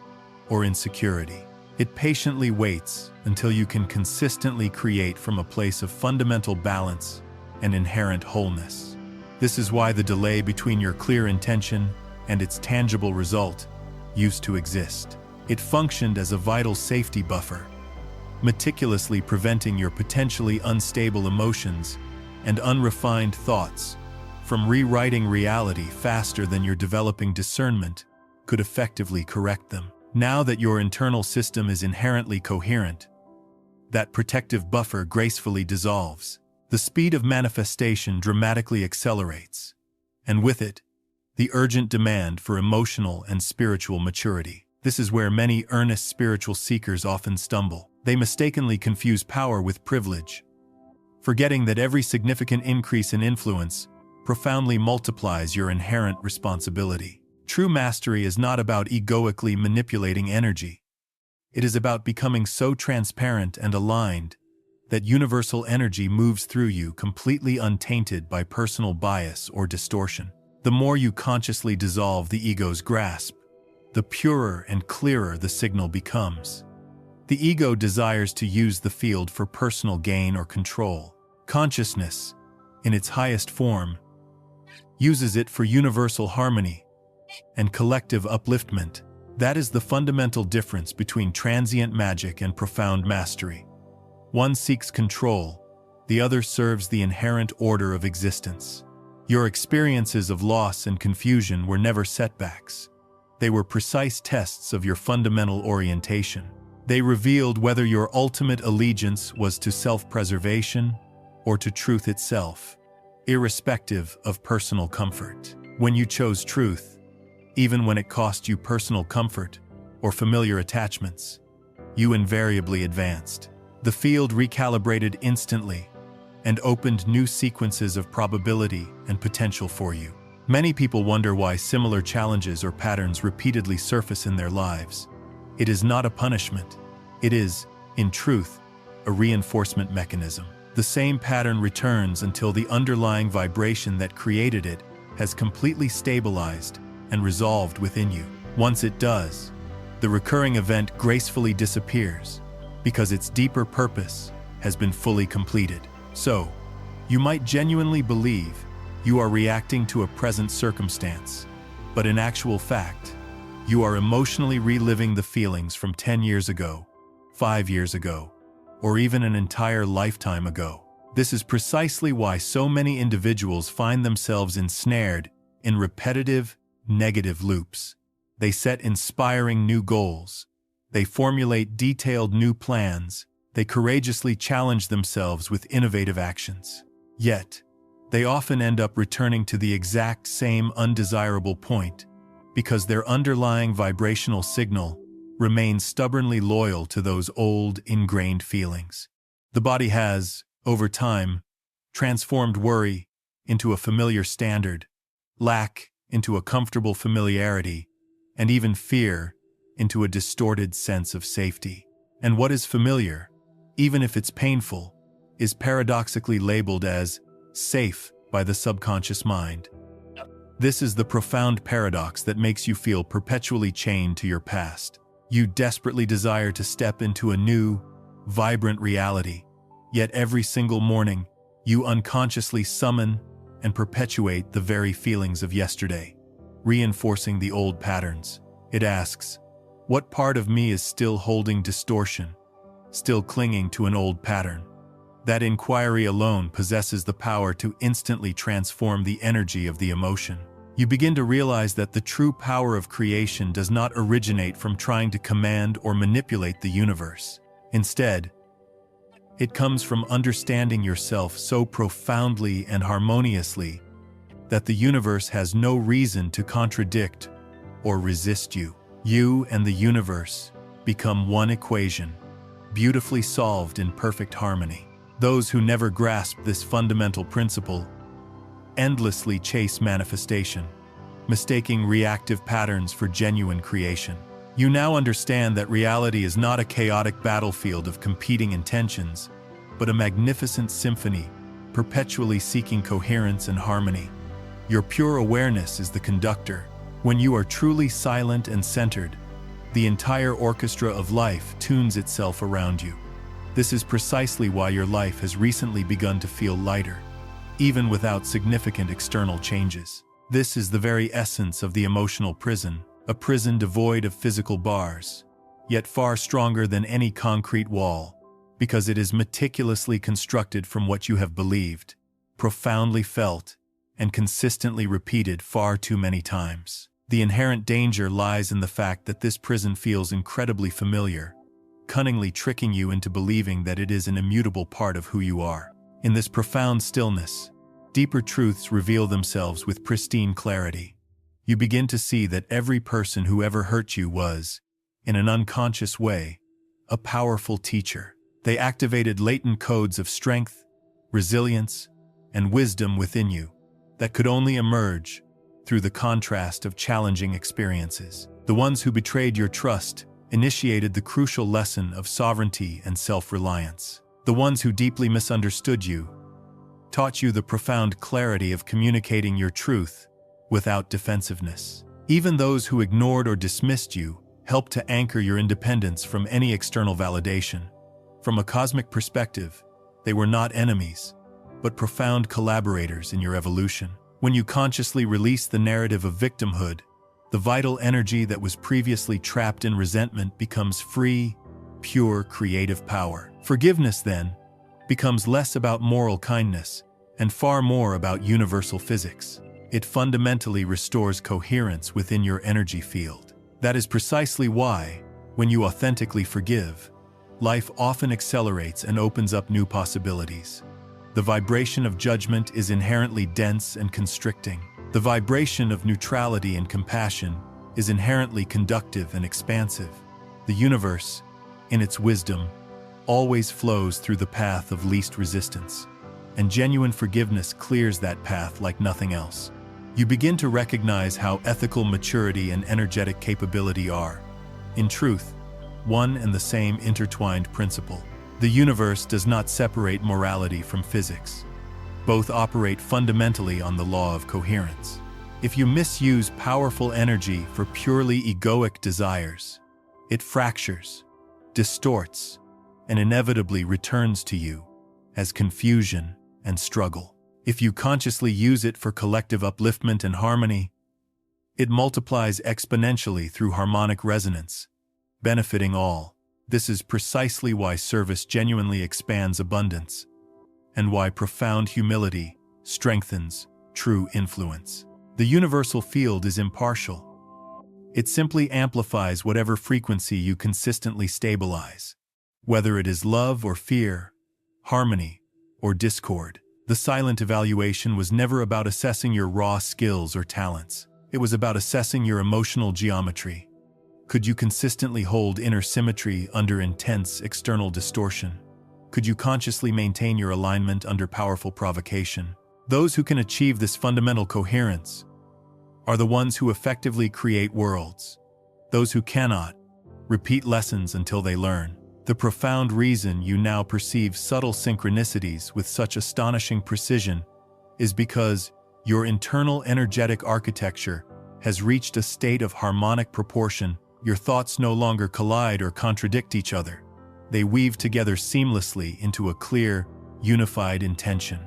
or insecurity. It patiently waits until you can consistently create from a place of fundamental balance and inherent wholeness. This is why the delay between your clear intention and its tangible result used to exist. It functioned as a vital safety buffer, meticulously preventing your potentially unstable emotions and unrefined thoughts from rewriting reality faster than your developing discernment could effectively correct them. Now that your internal system is inherently coherent, that protective buffer gracefully dissolves. The speed of manifestation dramatically accelerates, and with it, the urgent demand for emotional and spiritual maturity. This is where many earnest spiritual seekers often stumble. They mistakenly confuse power with privilege, forgetting that every significant increase in influence profoundly multiplies your inherent responsibility. True mastery is not about egoically manipulating energy. It is about becoming so transparent and aligned that universal energy moves through you completely untainted by personal bias or distortion. The more you consciously dissolve the ego's grasp, the purer and clearer the signal becomes. The ego desires to use the field for personal gain or control. Consciousness, in its highest form, uses it for universal harmony and collective upliftment. That is the fundamental difference between transient magic and profound mastery. One seeks control, the other serves the inherent order of existence. Your experiences of loss and confusion were never setbacks. They were precise tests of your fundamental orientation. They revealed whether your ultimate allegiance was to self-preservation or to truth itself, irrespective of personal comfort. When you chose truth, even when it cost you personal comfort or familiar attachments, you invariably advanced. The field recalibrated instantly and opened new sequences of probability and potential for you. Many people wonder why similar challenges or patterns repeatedly surface in their lives. It is not a punishment. It is, in truth, a reinforcement mechanism. The same pattern returns until the underlying vibration that created it has completely stabilized and resolved within you. Once it does, the recurring event gracefully disappears because its deeper purpose has been fully completed. So, you might genuinely believe you are reacting to a present circumstance, but in actual fact, you are emotionally reliving the feelings from 10 years ago, 5 years ago, or even an entire lifetime ago. This is precisely why so many individuals find themselves ensnared in repetitive, negative loops. They set inspiring new goals. They formulate detailed new plans. They courageously challenge themselves with innovative actions. Yet, they often end up returning to the exact same undesirable point because their underlying vibrational signal remains stubbornly loyal to those old, ingrained feelings. The body has, over time, transformed worry into a familiar standard, lack into a comfortable familiarity, and even fear into a distorted sense of safety. And what is familiar, even if it's painful, is paradoxically labeled as safe by the subconscious mind. This is the profound paradox that makes you feel perpetually chained to your past. You desperately desire to step into a new, vibrant reality, yet every single morning, you unconsciously summon and perpetuate the very feelings of yesterday, reinforcing the old patterns. It asks, what part of me is still holding distortion, still clinging to an old pattern? That inquiry alone possesses the power to instantly transform the energy of the emotion. You begin to realize that the true power of creation does not originate from trying to command or manipulate the universe. Instead, it comes from understanding yourself so profoundly and harmoniously that the universe has no reason to contradict or resist you. You and the universe become one equation, beautifully solved in perfect harmony. Those who never grasp this fundamental principle endlessly chase manifestation, mistaking reactive patterns for genuine creation. You now understand that reality is not a chaotic battlefield of competing intentions, but a magnificent symphony, perpetually seeking coherence and harmony. Your pure awareness is the conductor. When you are truly silent and centered, the entire orchestra of life tunes itself around you. This is precisely why your life has recently begun to feel lighter, even without significant external changes. This is the very essence of the emotional prison, a prison devoid of physical bars, yet far stronger than any concrete wall, because it is meticulously constructed from what you have believed, profoundly felt, and consistently repeated far too many times. The inherent danger lies in the fact that this prison feels incredibly familiar, cunningly tricking you into believing that it is an immutable part of who you are. In this profound stillness, deeper truths reveal themselves with pristine clarity. You begin to see that every person who ever hurt you was, in an unconscious way, a powerful teacher. They activated latent codes of strength, resilience, and wisdom within you that could only emerge through the contrast of challenging experiences. The ones who betrayed your trust initiated the crucial lesson of sovereignty and self-reliance. The ones who deeply misunderstood you taught you the profound clarity of communicating your truth without defensiveness. Even those who ignored or dismissed you helped to anchor your independence from any external validation. From a cosmic perspective, they were not enemies, but profound collaborators in your evolution. When you consciously release the narrative of victimhood, the vital energy that was previously trapped in resentment becomes free, pure, creative power. Forgiveness, then, becomes less about moral kindness and far more about universal physics. It fundamentally restores coherence within your energy field. That is precisely why, when you authentically forgive, life often accelerates and opens up new possibilities. The vibration of judgment is inherently dense and constricting. The vibration of neutrality and compassion is inherently conductive and expansive. The universe, in its wisdom, always flows through the path of least resistance, and genuine forgiveness clears that path like nothing else. You begin to recognize how ethical maturity and energetic capability are, in truth, one and the same intertwined principle. The universe does not separate morality from physics. Both operate fundamentally on the law of coherence. If you misuse powerful energy for purely egoic desires, it fractures, distorts, and inevitably returns to you as confusion and struggle. If you consciously use it for collective upliftment and harmony, it multiplies exponentially through harmonic resonance, benefiting all. This is precisely why service genuinely expands abundance, and why profound humility strengthens true influence. The universal field is impartial. It simply amplifies whatever frequency you consistently stabilize. Whether it is love or fear, harmony or discord, the silent evaluation was never about assessing your raw skills or talents. It was about assessing your emotional geometry. Could you consistently hold inner symmetry under intense external distortion? Could you consciously maintain your alignment under powerful provocation? Those who can achieve this fundamental coherence are the ones who effectively create worlds. Those who cannot repeat lessons until they learn. The profound reason you now perceive subtle synchronicities with such astonishing precision is because your internal energetic architecture has reached a state of harmonic proportion. Your thoughts no longer collide or contradict each other. They weave together seamlessly into a clear, unified intention.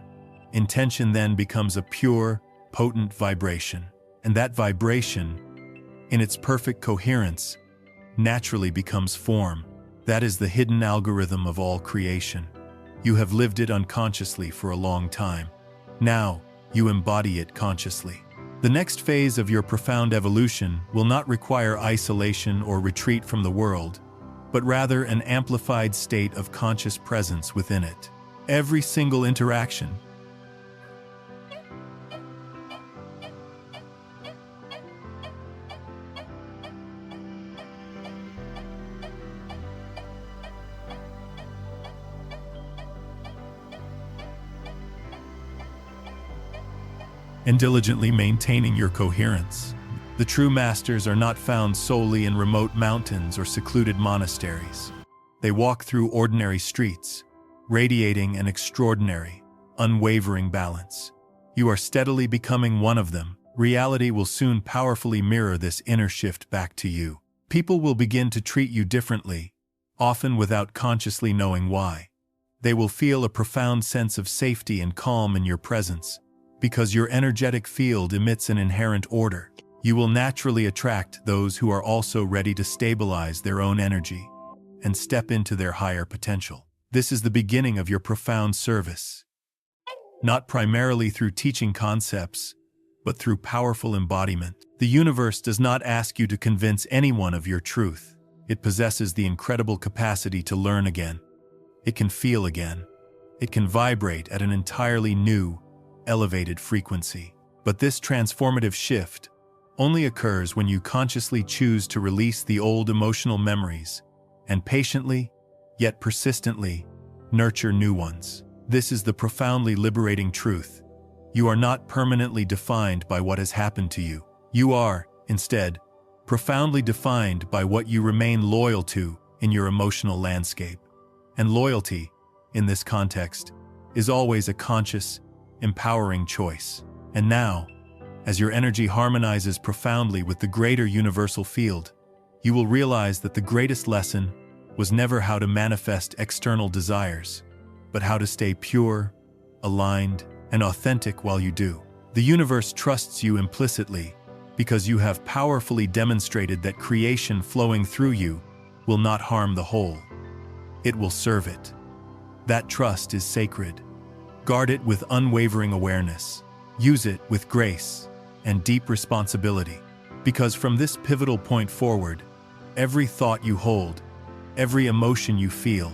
Intention then becomes a pure, potent vibration, and that vibration, in its perfect coherence, naturally becomes form. That is the hidden algorithm of all creation. You have lived it unconsciously for a long time. Now, you embody it consciously. The next phase of your profound evolution will not require isolation or retreat from the world, but rather an amplified state of conscious presence within it. Every single interaction, and diligently maintaining your coherence. The true masters are not found solely in remote mountains or secluded monasteries. They walk through ordinary streets, radiating an extraordinary, unwavering balance. You are steadily becoming one of them. Reality will soon powerfully mirror this inner shift back to you. People will begin to treat you differently, often without consciously knowing why. They will feel a profound sense of safety and calm in your presence, because your energetic field emits an inherent order. You will naturally attract those who are also ready to stabilize their own energy and step into their higher potential. This is the beginning of your profound service, not primarily through teaching concepts, but through powerful embodiment. The universe does not ask you to convince anyone of your truth. It possesses the incredible capacity to learn again. It can feel again. It can vibrate at an entirely new, elevated frequency. But this transformative shift only occurs when you consciously choose to release the old emotional memories and patiently, yet persistently, nurture new ones. This is the profoundly liberating truth. You are not permanently defined by what has happened to you. You are, instead, profoundly defined by what you remain loyal to in your emotional landscape. And loyalty, in this context, is always a conscious, empowering choice. And now, as your energy harmonizes profoundly with the greater universal field, you will realize that the greatest lesson was never how to manifest external desires, but how to stay pure, aligned, and authentic while you do. The universe trusts you implicitly because you have powerfully demonstrated that creation flowing through you will not harm the whole. It will serve it. That trust is sacred. Guard it with unwavering awareness. Use it with grace and deep responsibility, because from this pivotal point forward, every thought you hold, every emotion you feel,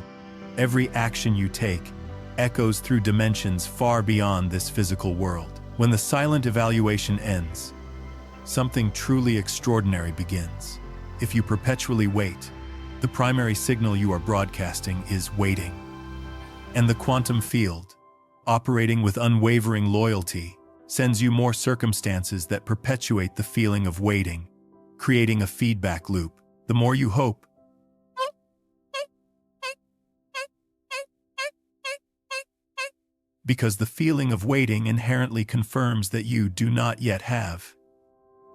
every action you take echoes through dimensions far beyond this physical world. When the silent evaluation ends, something truly extraordinary begins. If you perpetually wait, the primary signal you are broadcasting is waiting. And the quantum field, operating with unwavering loyalty, sends you more circumstances that perpetuate the feeling of waiting, creating a feedback loop. The more you hope, because the feeling of waiting inherently confirms that you do not yet have,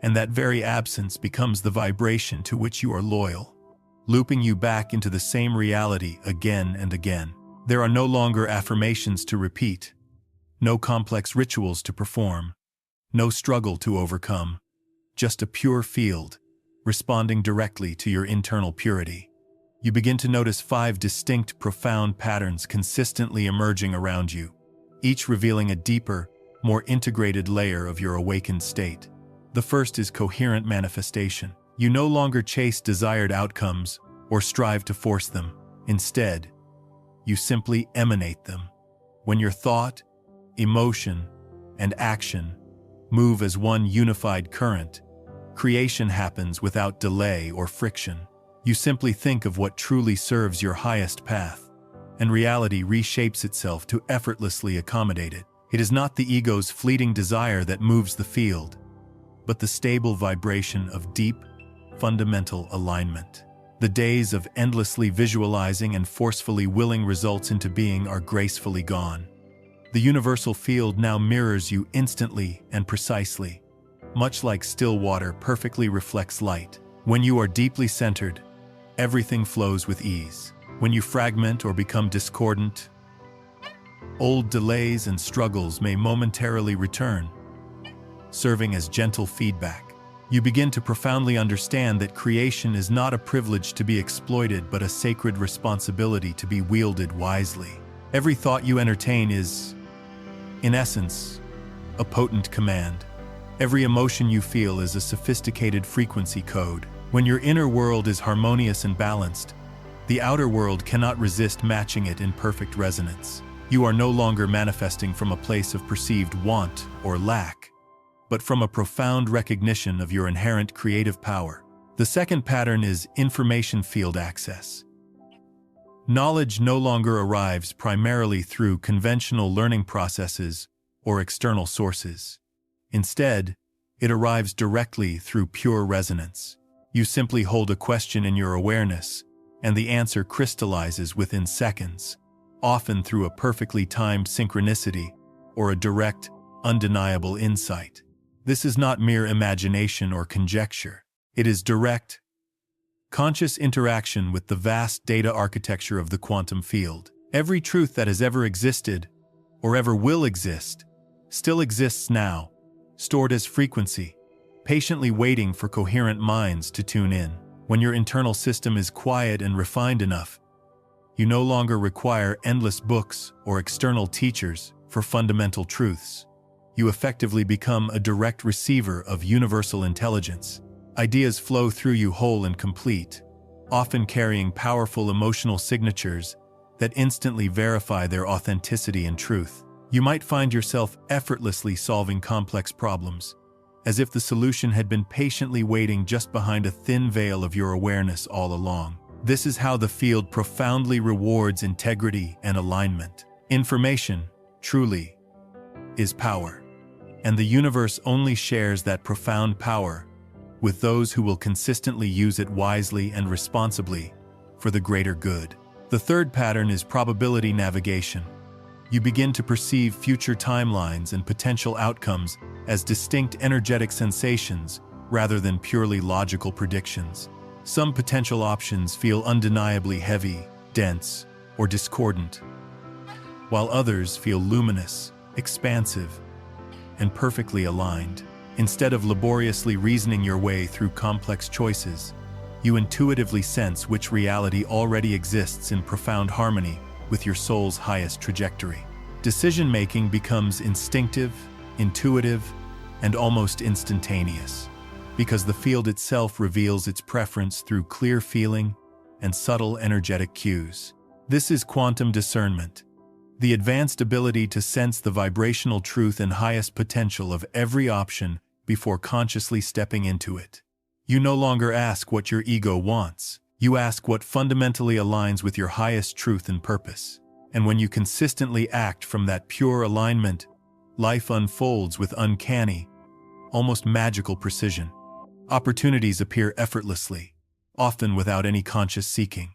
and that very absence becomes the vibration to which you are loyal, looping you back into the same reality again and again. There are no longer affirmations to repeat, no complex rituals to perform, no struggle to overcome, just a pure field, responding directly to your internal purity. You begin to notice 5 distinct, profound patterns consistently emerging around you, each revealing a deeper, more integrated layer of your awakened state. The first is coherent manifestation. You no longer chase desired outcomes or strive to force them. Instead, you simply emanate them. When your thought, emotion, and action move as one unified current, creation happens without delay or friction. You simply think of what truly serves your highest path, and reality reshapes itself to effortlessly accommodate it. It is not the ego's fleeting desire that moves the field, but the stable vibration of deep, fundamental alignment. The days of endlessly visualizing and forcefully willing results into being are gracefully gone. The universal field now mirrors you instantly and precisely. Much like still water perfectly reflects light. When you are deeply centered, everything flows with ease. When you fragment or become discordant, old delays and struggles may momentarily return, serving as gentle feedback. You begin to profoundly understand that creation is not a privilege to be exploited, but a sacred responsibility to be wielded wisely. Every thought you entertain is, in essence, a potent command. Every emotion you feel is a sophisticated frequency code. When your inner world is harmonious and balanced, the outer world cannot resist matching it in perfect resonance. You are no longer manifesting from a place of perceived want or lack, but from a profound recognition of your inherent creative power. The second pattern is information field access. Knowledge no longer arrives primarily through conventional learning processes or external sources. Instead, it arrives directly through pure resonance. You simply hold a question in your awareness, and the answer crystallizes within seconds, often through a perfectly timed synchronicity or a direct, undeniable insight. This is not mere imagination or conjecture. It is direct, conscious interaction with the vast data architecture of the quantum field. Every truth that has ever existed, or ever will exist, still exists now, stored as frequency, patiently waiting for coherent minds to tune in. When your internal system is quiet and refined enough, you no longer require endless books or external teachers for fundamental truths. You effectively become a direct receiver of universal intelligence. Ideas flow through you whole and complete, often carrying powerful emotional signatures that instantly verify their authenticity and truth. You might find yourself effortlessly solving complex problems, as if the solution had been patiently waiting just behind a thin veil of your awareness all along. This is how the field profoundly rewards integrity and alignment. Information, truly, is power. And the universe only shares that profound power with those who will consistently use it wisely and responsibly for the greater good. The third pattern is probability navigation. You begin to perceive future timelines and potential outcomes as distinct energetic sensations rather than purely logical predictions. Some potential options feel undeniably heavy, dense, or discordant, while others feel luminous, expansive, and perfectly aligned. Instead of laboriously reasoning your way through complex choices, you intuitively sense which reality already exists in profound harmony with your soul's highest trajectory. Decision-making becomes instinctive, intuitive, and almost instantaneous, because the field itself reveals its preference through clear feeling and subtle energetic cues. This is quantum discernment, the advanced ability to sense the vibrational truth and highest potential of every option before consciously stepping into it. You no longer ask what your ego wants. You ask what fundamentally aligns with your highest truth and purpose. And when you consistently act from that pure alignment, life unfolds with uncanny, almost magical precision. Opportunities appear effortlessly, often without any conscious seeking.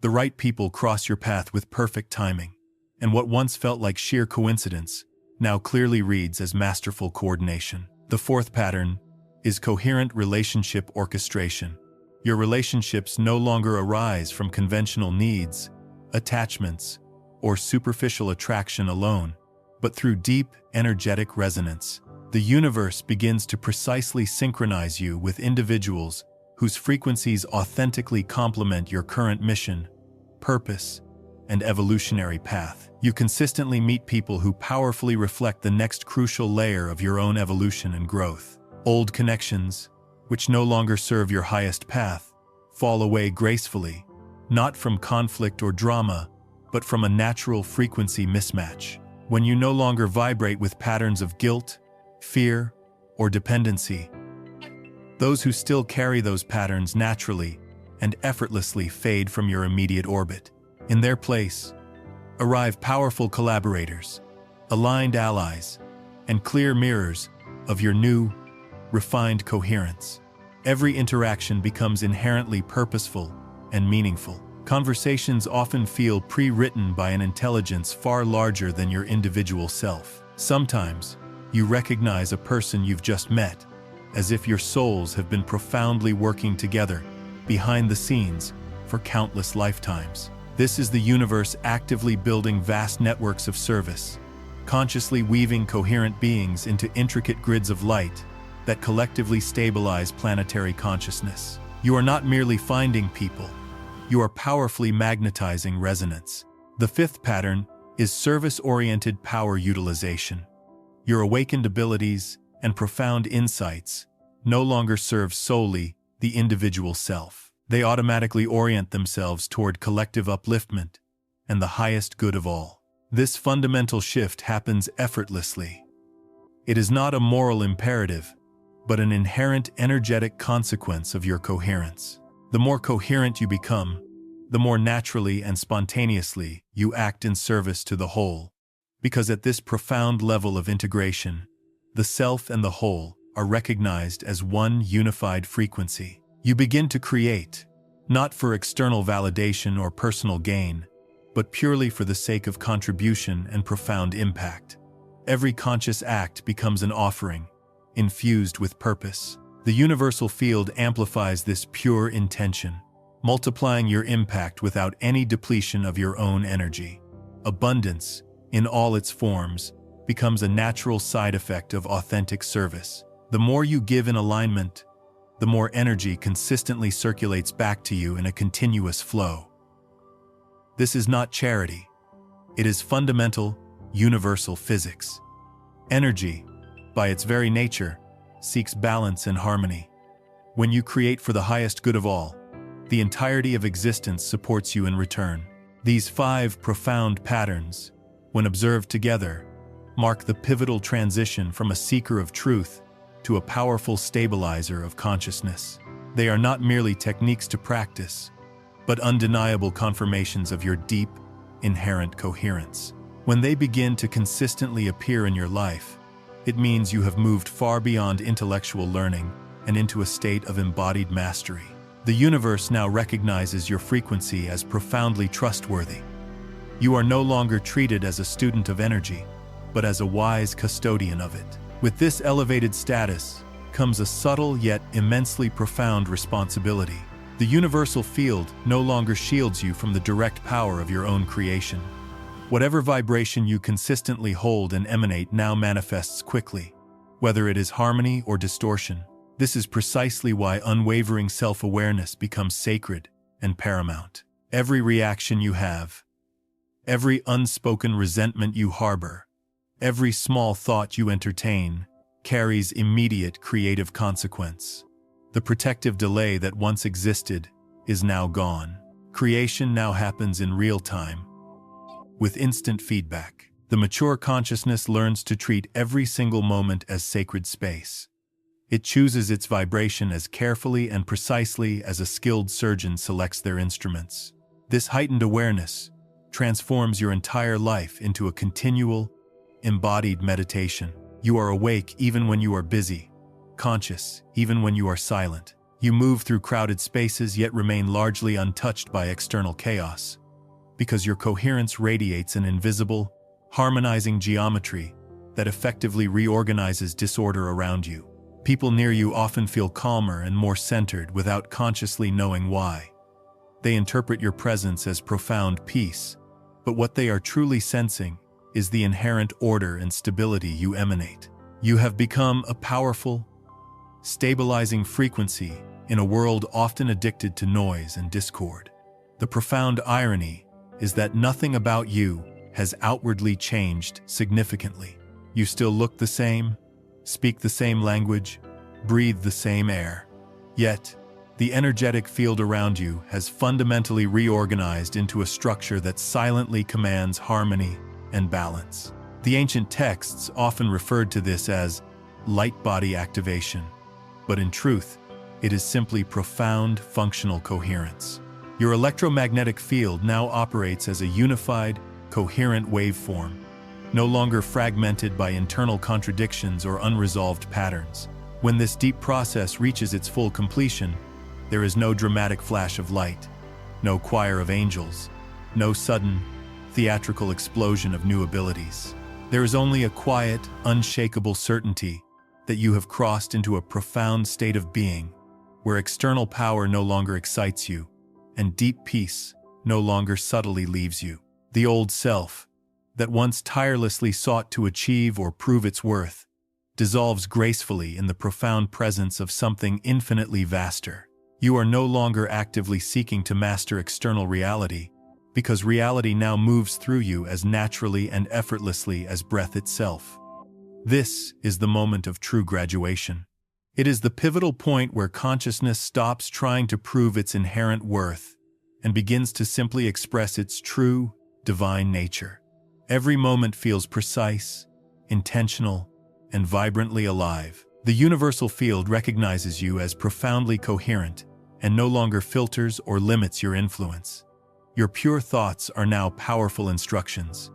The right people cross your path with perfect timing, and what once felt like sheer coincidence now clearly reads as masterful coordination. The fourth pattern is coherent relationship orchestration. Your relationships no longer arise from conventional needs, attachments, or superficial attraction alone, but through deep, energetic resonance. The universe begins to precisely synchronize you with individuals whose frequencies authentically complement your current mission, purpose, and evolutionary path. You consistently meet people who powerfully reflect the next crucial layer of your own evolution and growth. Old connections, which no longer serve your highest path, fall away gracefully, not from conflict or drama, but from a natural frequency mismatch. When you no longer vibrate with patterns of guilt, fear, or dependency, those who still carry those patterns naturally and effortlessly fade from your immediate orbit. In their place, arrive powerful collaborators, aligned allies, and clear mirrors of your new, refined coherence. Every interaction becomes inherently purposeful and meaningful. Conversations often feel pre-written by an intelligence far larger than your individual self. Sometimes, you recognize a person you've just met, as if your souls have been profoundly working together, behind the scenes, for countless lifetimes. This is the universe actively building vast networks of service, consciously weaving coherent beings into intricate grids of light that collectively stabilize planetary consciousness. You are not merely finding people, you are powerfully magnetizing resonance. The fifth pattern is service-oriented power utilization. Your awakened abilities and profound insights no longer serve solely the individual self. They automatically orient themselves toward collective upliftment and the highest good of all. This fundamental shift happens effortlessly. It is not a moral imperative, but an inherent energetic consequence of your coherence. The more coherent you become, the more naturally and spontaneously you act in service to the whole, because at this profound level of integration, the self and the whole are recognized as one unified frequency. You begin to create, not for external validation or personal gain, but purely for the sake of contribution and profound impact. Every conscious act becomes an offering, infused with purpose. The universal field amplifies this pure intention, multiplying your impact without any depletion of your own energy. Abundance, in all its forms, becomes a natural side effect of authentic service. The more you give in alignment, the more energy consistently circulates back to you in a continuous flow. This is not charity. It is fundamental, universal physics. Energy, by its very nature, seeks balance and harmony. When you create for the highest good of all, the entirety of existence supports you in return. These 5 profound patterns, when observed together, mark the pivotal transition from a seeker of truth to a powerful stabilizer of consciousness. They are not merely techniques to practice, but undeniable confirmations of your deep, inherent coherence. When they begin to consistently appear in your life, it means you have moved far beyond intellectual learning and into a state of embodied mastery. The universe now recognizes your frequency as profoundly trustworthy. You are no longer treated as a student of energy, but as a wise custodian of it. With this elevated status comes a subtle yet immensely profound responsibility. The universal field no longer shields you from the direct power of your own creation. Whatever vibration you consistently hold and emanate now manifests quickly, whether it is harmony or distortion. This is precisely why unwavering self-awareness becomes sacred and paramount. Every reaction you have, every unspoken resentment you harbor, every small thought you entertain, carries immediate creative consequence. The protective delay that once existed is now gone. Creation now happens in real time, with instant feedback. The mature consciousness learns to treat every single moment as sacred space. It chooses its vibration as carefully and precisely as a skilled surgeon selects their instruments. This heightened awareness transforms your entire life into a continual, embodied meditation. You are awake even when you are busy, conscious even when you are silent. You move through crowded spaces yet remain largely untouched by external chaos, because your coherence radiates an invisible, harmonizing geometry that effectively reorganizes disorder around you. People near you often feel calmer and more centered without consciously knowing why. They interpret your presence as profound peace, but what they are truly sensing is the inherent order and stability you emanate. You have become a powerful, stabilizing frequency in a world often addicted to noise and discord. The profound irony is that nothing about you has outwardly changed significantly. You still look the same, speak the same language, breathe the same air. Yet, the energetic field around you has fundamentally reorganized into a structure that silently commands harmony and balance. The ancient texts often referred to this as light body activation, but in truth, it is simply profound functional coherence. Your electromagnetic field now operates as a unified, coherent waveform, no longer fragmented by internal contradictions or unresolved patterns. When this deep process reaches its full completion, there is no dramatic flash of light. no choir of angels, no sudden, theatrical explosion of new abilities. There is only a quiet, unshakable certainty that you have crossed into a profound state of being, where external power no longer excites you, and deep peace no longer subtly leaves you. The old self, that once tirelessly sought to achieve or prove its worth, dissolves gracefully in the profound presence of something infinitely vaster. You are no longer actively seeking to master external reality, because reality now moves through you as naturally and effortlessly as breath itself. This is the moment of true graduation. It is the pivotal point where consciousness stops trying to prove its inherent worth and begins to simply express its true, divine nature. Every moment feels precise, intentional, and vibrantly alive. The universal field recognizes you as profoundly coherent and no longer filters or limits your influence. Your pure thoughts are now powerful instructions.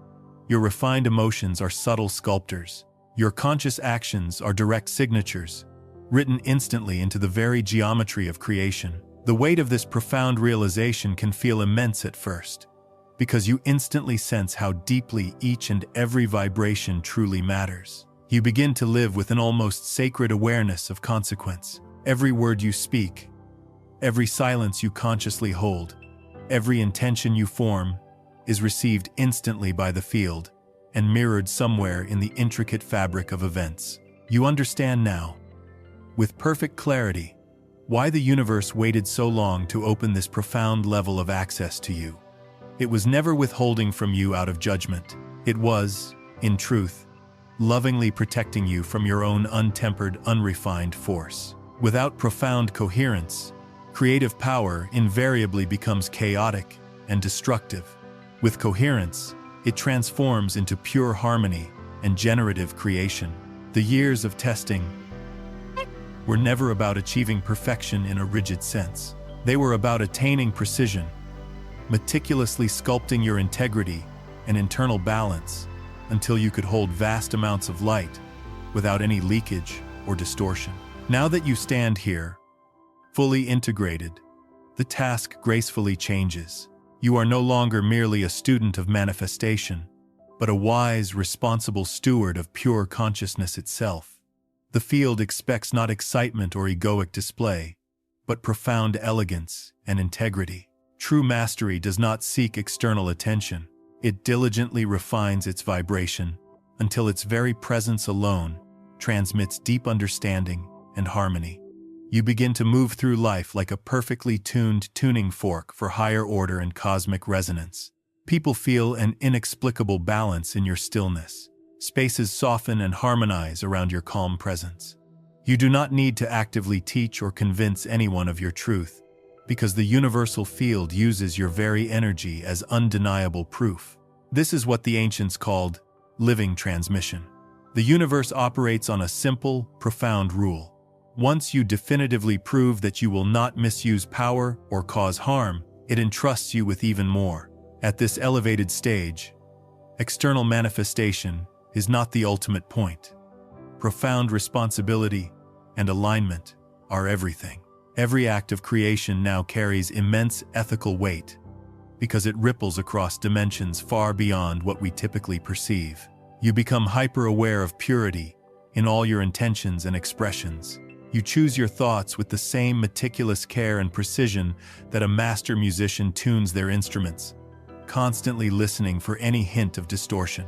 Your refined emotions are subtle sculptors. Your conscious actions are direct signatures, written instantly into the very geometry of creation. The weight of this profound realization can feel immense at first, because you instantly sense how deeply each and every vibration truly matters. You begin to live with an almost sacred awareness of consequence. Every word you speak, every silence you consciously hold, every intention you form is received instantly by the field and mirrored somewhere in the intricate fabric of events. You understand now, with perfect clarity, why the universe waited so long to open this profound level of access to you. It was never withholding from you out of judgment. It was, in truth, lovingly protecting you from your own untempered, unrefined force. Without profound coherence, creative power invariably becomes chaotic and destructive. With coherence, it transforms into pure harmony and generative creation. The years of testing were never about achieving perfection in a rigid sense. They were about attaining precision, meticulously sculpting your integrity and internal balance until you could hold vast amounts of light without any leakage or distortion. Now that you stand here, fully integrated, the task gracefully changes. You are no longer merely a student of manifestation, but a wise, responsible steward of pure consciousness itself. The field expects not excitement or egoic display, but profound elegance and integrity. True mastery does not seek external attention. It diligently refines its vibration until its very presence alone transmits deep understanding and harmony. You begin to move through life like a perfectly tuned tuning fork for higher order and cosmic resonance. People feel an inexplicable balance in your stillness. Spaces soften and harmonize around your calm presence. You do not need to actively teach or convince anyone of your truth, because the universal field uses your very energy as undeniable proof. This is what the ancients called living transmission. The universe operates on a simple, profound rule. Once you definitively prove that you will not misuse power or cause harm, it entrusts you with even more. At this elevated stage, external manifestation is not the ultimate point. Profound responsibility and alignment are everything. Every act of creation now carries immense ethical weight because it ripples across dimensions far beyond what we typically perceive. You become hyper-aware of purity in all your intentions and expressions. You choose your thoughts with the same meticulous care and precision that a master musician tunes their instruments, constantly listening for any hint of distortion.